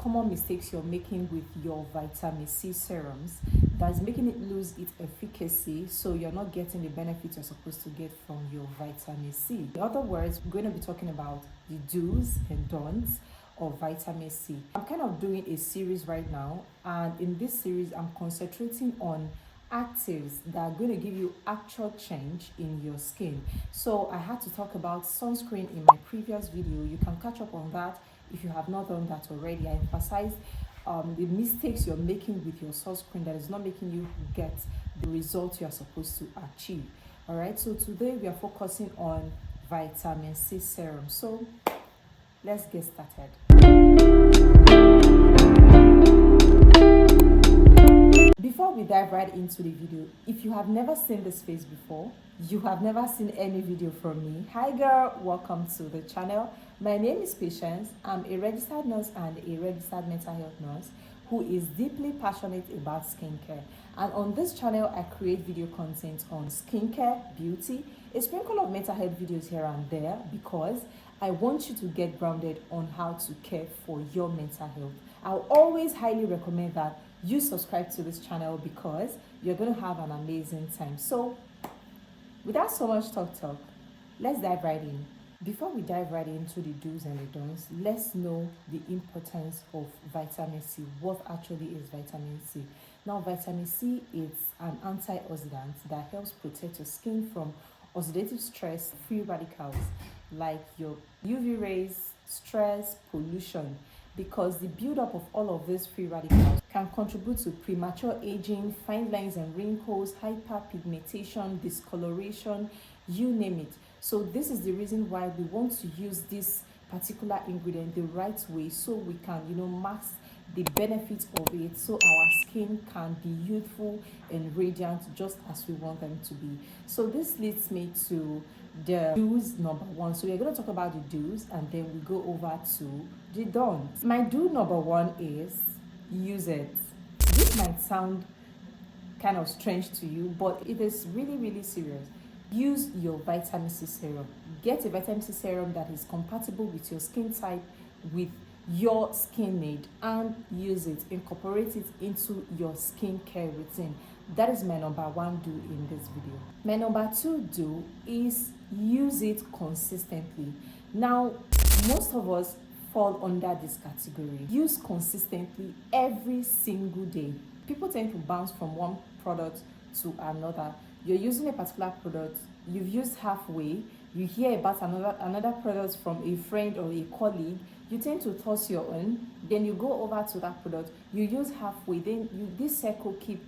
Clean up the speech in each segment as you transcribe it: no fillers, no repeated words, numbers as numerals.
common mistakes you're making with your vitamin C serums that's making it lose its efficacy, so you're not getting the benefits you're supposed to get from your vitamin C. In other words, we're going to be talking about the do's and don'ts of vitamin C. I'm kind of doing a series right now, and in this series I'm concentrating on actives that are going to give you actual change in your skin. So I had to talk about sunscreen in my previous video. You can catch up on that if you have not done that already. I emphasized the mistakes you're making with your sunscreen that is not making you get the result you are supposed to achieve. All right, so today we are focusing on vitamin C serum. So let's get started. Before we dive right into the video, if you have never seen this face before, you have never seen any video from me, hi girl, welcome to the channel. My name is Patience. I'm a registered nurse and a registered mental health nurse who is deeply passionate about skincare. And on this channel, I create video content on skincare, beauty, a sprinkle of mental health videos here and there, because I want you to get grounded on how to care for your mental health. I'll always highly recommend that you subscribe to this channel because you're going to have an amazing time. So without so much talk, let's dive right in. Before we dive right into the do's and the don'ts, let's know the importance of vitamin C. What actually is vitamin C? Now, vitamin C is an antioxidant that helps protect your skin from oxidative stress, free radicals like your UV rays, stress, pollution, because the buildup of all of these free radicals can contribute to premature aging, fine lines and wrinkles, hyperpigmentation, discoloration, you name it. So this is the reason why we want to use this particular ingredient the right way, so we can, max the benefits of it, so our skin can be youthful and radiant just as we want them to be. So this leads me to the do's number one. So we're going to talk about the do's and then we go over to the don'ts. My do number one is use it. This might sound kind of strange to you, but it is really serious. Use your vitamin C serum. Get a vitamin C serum that is compatible with your skin type, with your skin need, and use it. Incorporate it into your skincare routine. That is my number one do in this video. My number two do is use it consistently. Now, most of us fall under this category. Use consistently every single day. People tend to bounce from one product to another. You're using a particular product, you've used halfway, you hear about another product from a friend or a colleague, you tend to toss your own, then you go over to that product, you use halfway, then this circle keep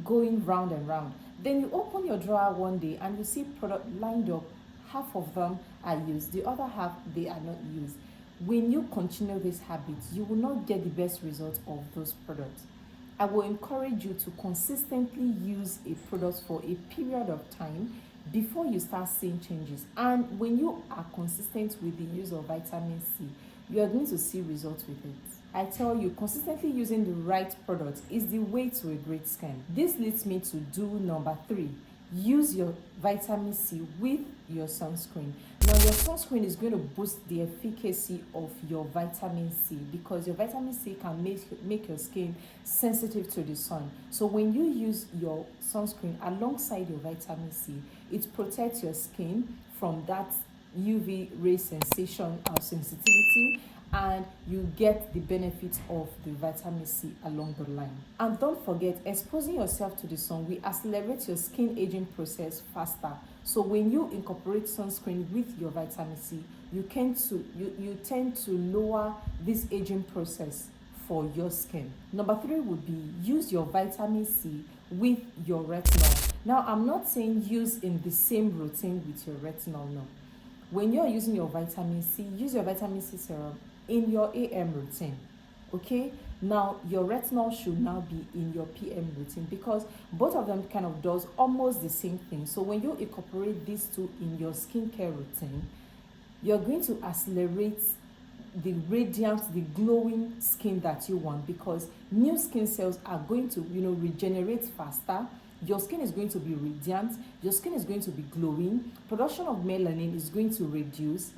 going round and round. Then you open your drawer one day and you see product lined up, half of them are used, the other half they are not used. When you continue this habit, you will not get the best results of those products. I will encourage you to consistently use a product for a period of time before you start seeing changes. And when you are consistent with the use of vitamin C, you are going to see results with it. I tell you, consistently using the right product is the way to a great skin. This leads me to do number three. Use your vitamin C with your sunscreen. Now, your sunscreen is going to boost the efficacy of your vitamin C, because your vitamin C can make your skin sensitive to the sun. So when you use your sunscreen alongside your vitamin C, it protects your skin from that UV ray sensation or sensitivity, and you get the benefits of the vitamin C along the line. And don't forget, exposing yourself to the sun will accelerate your skin aging process faster. So when you incorporate sunscreen with your vitamin C, you tend to lower this aging process for your skin. Number three would be use your vitamin C with your retinol. Now, I'm not saying use in the same routine with your retinol, no. When you're using your vitamin C, use your vitamin C serum in your AM routine, okay? Now, your retinol should now be in your PM routine, because both of them kind of does almost the same thing. So when you incorporate these two in your skincare routine, you're going to accelerate the radiant, the glowing skin that you want, because new skin cells are going to, regenerate faster. Your skin is going to be radiant. Your skin is going to be glowing. Production of melanin is going to reduce,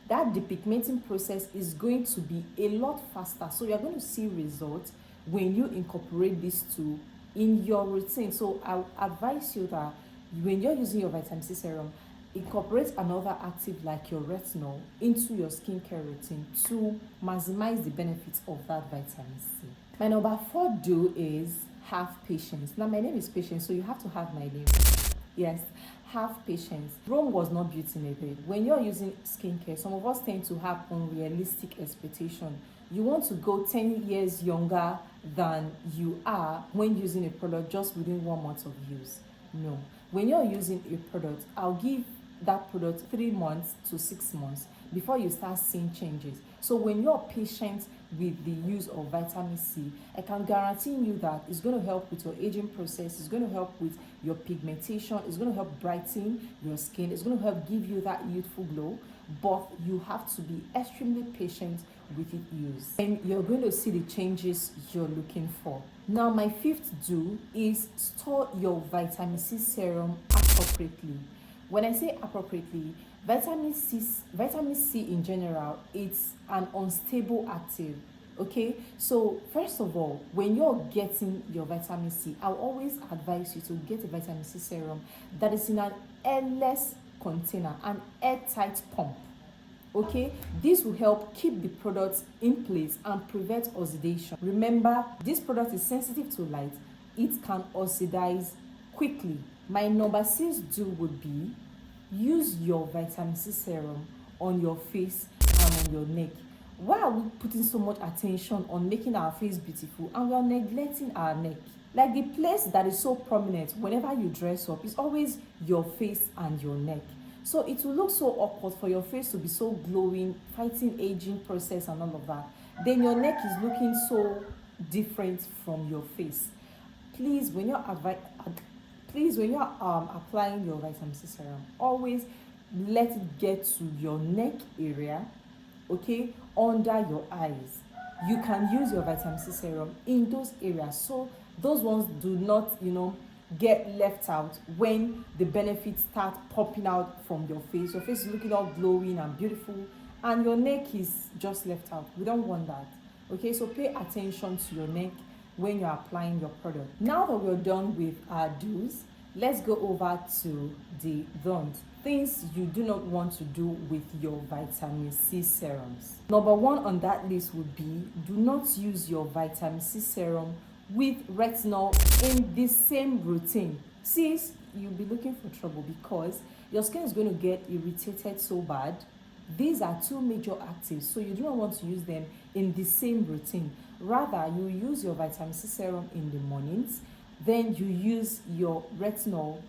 that depigmenting process is going to be a lot faster. So you're going to see results when you incorporate these two in your routine. So I advise you that when you're using your vitamin C serum, incorporate another active like your retinol into your skincare routine to maximize the benefits of that vitamin C. My number 4 do is have patience. Now my name is Patience, so you have to have my name. Yes, have patience. Rome was not built in a day. When you're using skincare, some of us tend to have unrealistic expectation. You want to go 10 years younger than you are when using a product just within 1 month of use. No. When you're using a product, I'll give that product 3 months to 6 months before you start seeing changes. So when you're patient with the use of vitamin C, I can guarantee you that it's going to help with your aging process, it's going to help with your pigmentation, it's going to help brighten your skin, it's going to help give you that youthful glow, but you have to be extremely patient with its use and you're going to see the changes you're looking for. Now my 5th do is store your vitamin C serum appropriately. When I say appropriately, vitamin C in general, it's an unstable active. Okay, so first of all, when you're getting your vitamin C, I'll always advise you to get a vitamin C serum that is in an airless container, an airtight pump. Okay, this will help keep the product in place and prevent oxidation. Remember, this product is sensitive to light, it can oxidize quickly. My number 6 do would be use your vitamin C serum on your face and on your neck. Why are we putting so much attention on making our face beautiful and we are neglecting our neck? Like the place that is so prominent whenever you dress up is always your face and your neck. So it will look so awkward for your face to be so glowing, fighting aging process and all of that. Then your neck is looking so different from your face. Please, when you're applying your vitamin C serum, always let it get to your neck area, okay, under your eyes. You can use your vitamin C serum in those areas, so those ones do not, get left out when the benefits start popping out from your face. Your face is looking all glowing and beautiful and your neck is just left out. We don't want that. Okay, so pay attention to your neck when you're applying your product. Now that we're done with our do's, let's go over to the don'ts. Things you do not want to do with your vitamin C serums. Number 1 on that list would be do not use your vitamin C serum with retinol in the same routine. Sis, you'll be looking for trouble because your skin is going to get irritated so bad. These are 2 major actives, so you do not want to use them in the same routine. Rather, you use your vitamin C serum in the mornings, then you use your retinol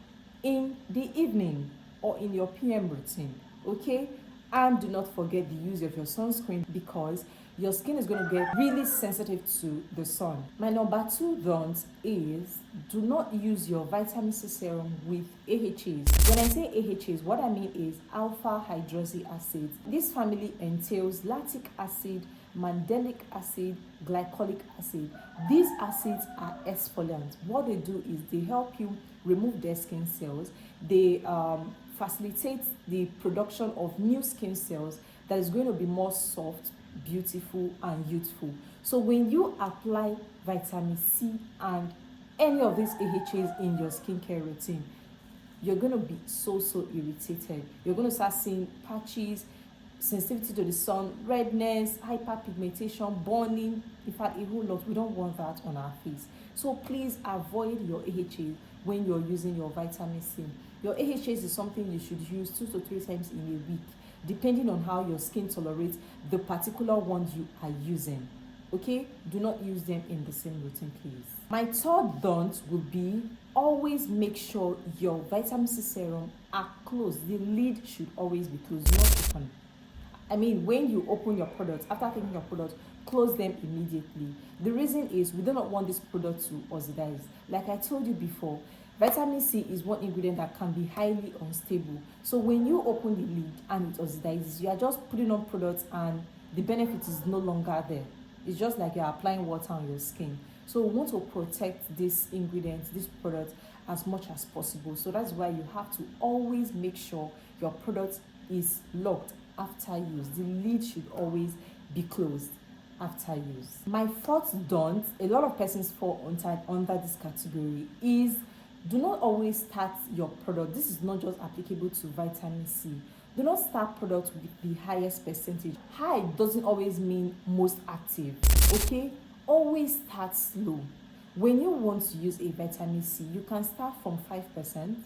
in the evening or in your PM routine, okay? And do not forget the use of your sunscreen because your skin is going to get really sensitive to the sun. My number 2 don't is do not use your vitamin C serum with AHAs. When I say AHAs, what I mean is alpha hydroxy acid. This family entails lactic acid, mandelic acid, glycolic acid. These acids are exfoliants. What they do is they help you remove dead skin cells. They facilitate the production of new skin cells that is going to be more soft, beautiful and youthful. So when you apply vitamin C and any of these AHAs in your skincare routine, you're going to be so irritated. You're going to start seeing patches, sensitivity to the sun, redness, hyperpigmentation, burning. In fact, a whole lot. We don't want that on our face. So please avoid your AHAs when you're using your vitamin C. Your AHAs is something you should use 2 to 3 times in a week, depending on how your skin tolerates the particular ones you are using. Okay, do not use them in the same routine, please. My 3rd don't would be always make sure your vitamin C serum are closed. The lid should always be closed, not open. I mean, when you open your product, after taking your product, close them immediately. The reason is we do not want this product to oxidize. Like I told you before, vitamin C is one ingredient that can be highly unstable. So when you open the lid and it oxidizes, you are just putting on products and the benefit is no longer there. It's just like you're applying water on your skin. So we want to protect this ingredient, this product, as much as possible. So that's why you have to always make sure your product is locked after use. The lid should always be closed after use. My fourth don't, a lot of persons fall under this category, is do not always start your product. This is not just applicable to vitamin C. Do not start products with the highest percentage. High doesn't always mean most active, okay? Always start slow. When you want to use a vitamin C, you can start from 5%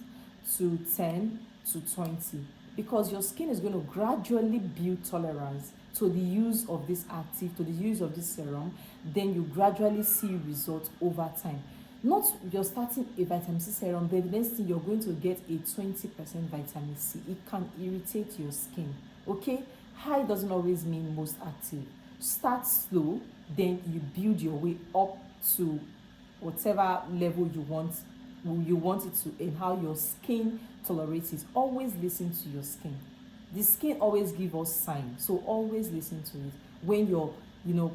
to 10 to 20, because your skin is going to gradually build tolerance to the use of this active, to the use of this serum. Then you gradually see results over time. Not you're starting a vitamin C serum, then the next thing you're going to get a 20% vitamin C. It can irritate your skin, okay? High doesn't always mean most active. Start slow, then you build your way up to whatever level you want it to, and how your skin tolerates it. Always listen to your skin. The skin always gives us signs, so always listen to it when you're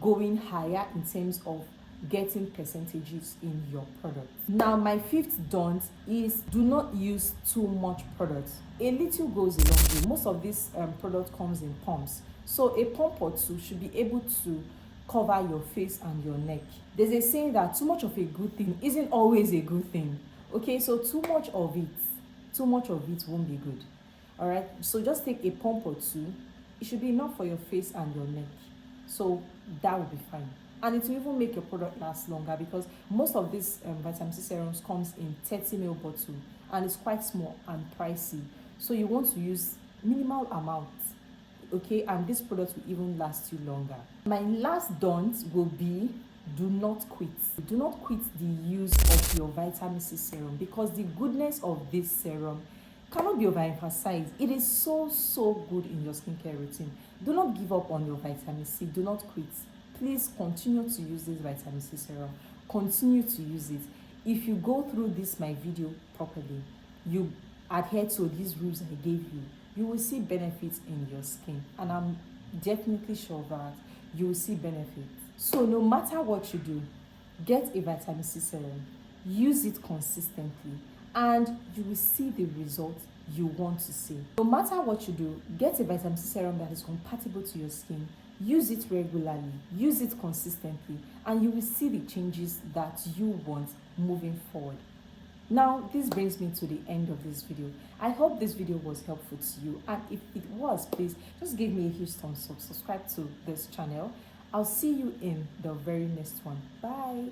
going higher in terms of getting percentages in your product. Now, my fifth don't is do not use too much product. A little goes a long way. Most of this product comes in pumps, so a pump or two should be able to cover your face and your neck. There's a saying that too much of a good thing isn't always a good thing, okay? So too much of it won't be good. All right, so just take a pump or two. It should be enough for your face and your neck, so that will be fine. And it will even make your product last longer, because most of these vitamin C serums comes in 30 ml bottle, and it's quite small and pricey, so you want to use minimal amounts, okay? And this product will even last you longer. My last don't will be do not quit. Do not quit the use of your vitamin C serum, because the goodness of this serum cannot be overemphasized. It is so good in your skincare routine. Do not give up on your vitamin C. Do not quit. Please continue to use this vitamin C serum. Continue to use it. If you go through this my video properly, you adhere to these rules I gave you, you will see benefits in your skin, and I'm definitely sure that you will see benefits. So no matter what you do, get a vitamin C serum, use it consistently, and you will see the result you want to see. No matter what you do, get a vitamin C serum that is compatible to your skin, use it regularly, use it consistently, and you will see the changes that you want moving forward. Now, this brings me to the end of this video. I hope this video was helpful to you, and if it was, please just give me a huge thumbs up, subscribe to this channel. I'll see you in the very next one. Bye.